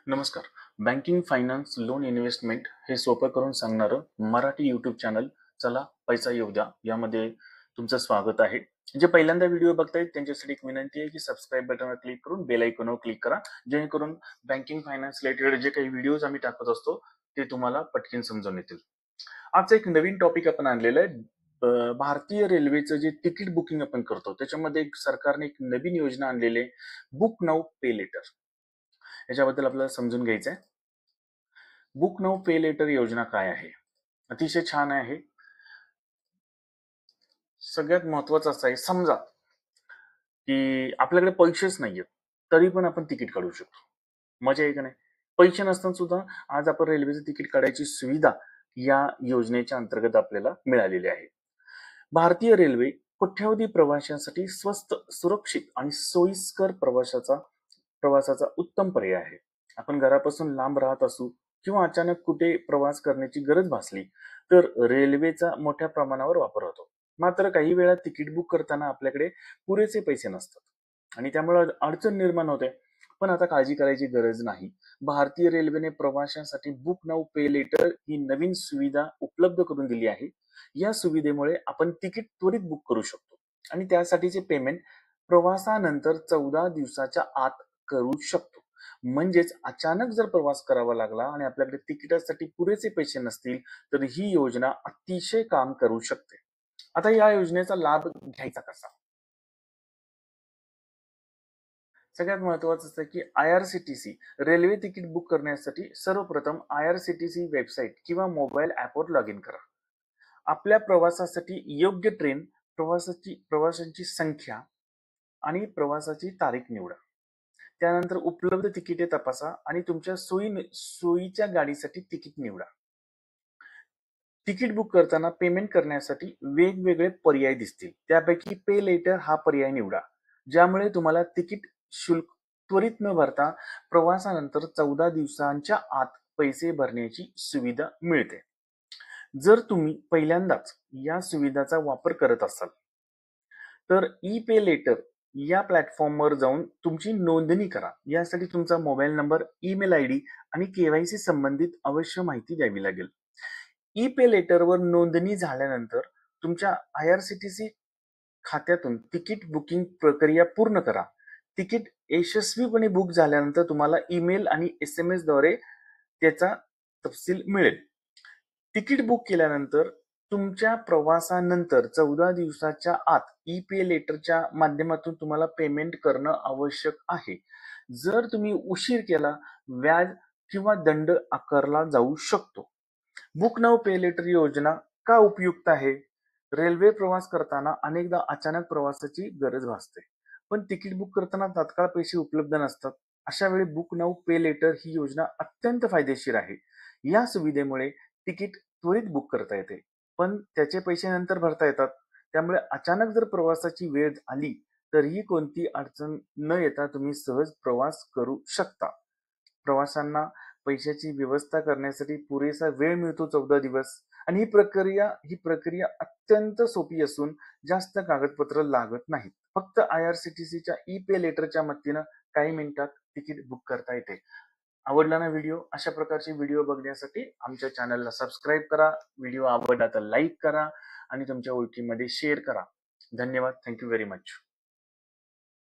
नमस्कार. Banking, finance, loan, investment हे सोपं करून सांगणारं मराठी यूट्यूब चॅनल चला पैसा येऊ द्या यामध्ये तुमचं स्वागत आहे. जे पहिल्यांदा व्हिडिओ बघतायत त्यांच्यासाठी एक विनंती आहे की सबस्क्राईब बटनवर क्लिक करून बेल आयकॉनवर क्लिक करा, जेणेकरून बँकिंग, फायनान्स रिलेटेड जे काही व्हिडिओज आम्ही टाकत असतो ते तुम्हाला पटकन समजून येतील. आजचा एक नवीन टॉपिक आपण आणलेलं आहे. भारतीय रेल्वेचं जे तिकीट बुकिंग आपण करतो त्याच्यामध्ये सरकारने एक नवीन योजना आणलेली आहे, बुक नाऊ पे लेटर. याच्याबद्दल आपल्याला समजून घ्यायचं आहे. बुक नाऊ पे लेटर योजना काय आहे? अतिशय छान आहे. सगळ्यात महत्वाचं असं आहे, समजा की आपल्याकडे पैसेच नाहीयेत तरी पण आपण तिकीट काढू शकतो. मजा आहे का नाही? पैसे नसताना सुद्धा आज आपण रेल्वेचं तिकीट काढायची सुविधा या योजनेच्या अंतर्गत आपल्याला मिळालेली आहे. भारतीय रेल्वे कोट्यावधी प्रवाशांसाठी स्वस्त, सुरक्षित आणि सोयीस्कर प्रवासाचा उत्तम पर्याय आहे. आपण घरापासून लांब राहत असू किंवा अचानक कुठे प्रवास करण्याची गरज भासली तर रेल्वेचा मोठ्या प्रमाणावर वापर होतो. मात्र काही वेळा तिकीट बुक करताना आपल्याकडे पुरेसे पैसे नसतात आणि त्यामुळे अडचण निर्माण होते. पण आता काळजी करायची गरज नाही. भारतीय रेल्वेने प्रवाशांसाठी बुक नाऊ पे लेटर ही नवीन सुविधा उपलब्ध करून दिली आहे. या सुविधेमुळे आपण तिकीट त्वरित बुक करू शकतो आणि त्यासाठीचे पेमेंट प्रवासानंतर 14 दिवसाच्या आत करू शकतो. म्हणजेच अचानक जर प्रवास करावा लागला आणि आपल्याकडे तिकिटासाठी पुरेसे पैसे नसतील तर ही योजना अतिशय काम करू शकते. आता या योजनेचा लाभ घ्यायचा कसा? सगळ्यात महत्वाचं असतं की IRCTC रेल्वे तिकीट बुक करण्यासाठी सर्वप्रथम IRCTC वेबसाईट किंवा मोबाईल ऍपवर लॉग इन करा. आपल्या प्रवासासाठी योग्य ट्रेन, प्रवाशांची संख्या आणि प्रवासाची तारीख निवडा. त्यानंतर उपलब्ध तिकिटे तपासा आणि तुमच्या सोयीच्या गाडीसाठी तिकीट निवडा. तिकीट बुक करताना पेमेंट करण्यासाठी वेगवेगळे पर्याय दिसतील. त्यापैकी पे लेटर हा पर्याय निवडा, ज्यामुळे तुम्हाला तिकीट शुल्क त्वरित न भरता प्रवासानंतर 14 दिवसांच्या आत पैसे भरण्याची सुविधा मिळते. जर तुम्ही पहिल्यांदाच या सुविधाचा वापर करत असाल तर ई पे लेटर या प्लॅटफॉर्मवर जाऊन तुमची नोंदणी करा. यासाठी तुमचा मोबाईल नंबर, ईमेल आयडी आणि केवायसी संबंधित अवश्य माहिती द्यावी लागेल. ई पे लेटरवर नोंदणी झाल्यानंतर तुमच्या IRCTC खात्यातून तिकीट बुकिंग प्रक्रिया पूर्ण करा. तिकीट यशस्वीपणे बुक झाल्यानंतर तुम्हाला ईमेल आणि SMS द्वारे त्याचा तपशील मिळेल. तिकीट बुक केल्यानंतर तुमच्या प्रवासानंतर 14 दिवसाच्या आत ई पे लेटरच्या माध्यमातून तुम्हाला पेमेंट करणं आवश्यक आहे. जर तुम्ही उशीर केला, व्याज किंवा दंड आकारला जाऊ शकतो. बुक नाऊ पे लेटर योजना का उपयुक्त आहे? रेल्वे प्रवास करताना अनेकदा अचानक प्रवासाची गरज भासते, पण तिकीट बुक करताना तात्काळ पैसे उपलब्ध नसतात. अशा वेळी बुक नाऊ पे लेटर ही योजना अत्यंत फायदेशीर आहे. या सुविधेमुळे तिकीट त्वरित बुक करता येते, पण त्याचे पैसे नंतर भरता येतात. त्यामुळे अचानक जर प्रवासाची वेळ आली तरीही कोणती अडचण न येता तुम्ही सहज प्रवास करू शकता. प्रवाशांना पैशाची व्यवस्था करण्यासाठी पुरेसा वेळ मिळतो 14 दिवस आणि ही प्रक्रिया अत्यंत सोपी असून जास्त कागदपत्र लागत नाहीत. फक्त IRCTCच्या ई पे लेटरच्या मदतीनं काही मिनिटात तिकीट बुक करता येते. आवडला ना व्हिडिओ? अशा प्रकारचे व्हिडिओ बघण्यासाठी आमच्या चॅनलला सबस्क्राईब करा. व्हिडिओ आवडला तर लाईक करा आणि तुमच्या ओळखीमध्ये शेअर करा. धन्यवाद. Thank you very much.